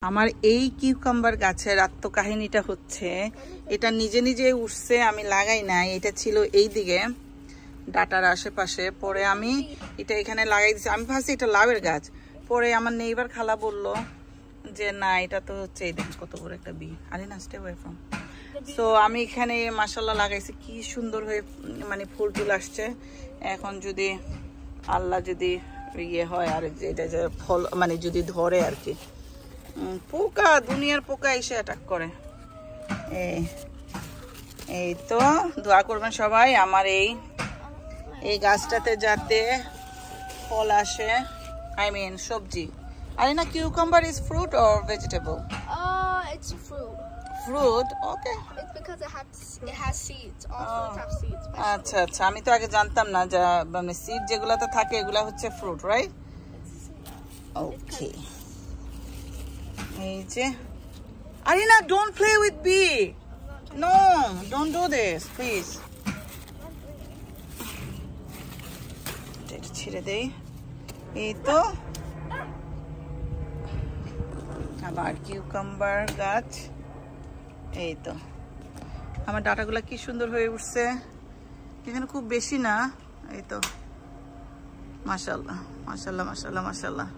আমার এই কিউকাম্বার গাছের আত্মকাহিনীটা হচ্ছে, এটা নিজে নিজে উঠছে, আমি লাগাই নাই, এটা ছিল এই দিকে ডাটার আশেপাশে। পরে আমি এটা এখানে লাগাই দিচ্ছি, আমি ভাবছি এটা লাউয়ের গাছ। পরে আমার নেইবার খালা বলল যে না, এটা তো হচ্ছে এই দেখুন কত বড় একটা বি। আরে না, স্টে অ্যাওয়ে ফ্রম। সো আমি এখানে মাশাআল্লাহ লাগাইছি, কি সুন্দর হয়ে মানে ফুল টুল আসছে। এখন যদি আল্লাহ যদি ইয়ে হয় আর এটা যে ফল মানে যদি ধরে আর কি। পোকা, দুনিয়ার পোকা এসে অ্যাটাক করে। এই তো দোয়া করবেন সবাই আমার এই গাছটাতে যাতে ফল আসে, আই মিন সবজি। আরে না, cucumber is fruit or vegetable? It's fruit. Fruit, okay. It's because it has seeds. All fruits have seeds. আচ্ছা আচ্ছা, আমি তো আগে জানতাম না যে মানে সিড যেগুলাতে থাকে এগুলা হচ্ছে ফ্রুট, রাইট? ওকে। এই যে Arina, don't play with B. No, don't do this please. এটা ছেড়ে দেই। এই তো আবার কিউকাম্বার গাছ। এই তো আমার ডাটাগুলা কি সুন্দর হয়ে উঠছে, এখানে খুব বেশি না। এই তো মাশাআল্লাহ মাশাআল্লাহ মাশাআল্লাহ মাশাআল্লাহ।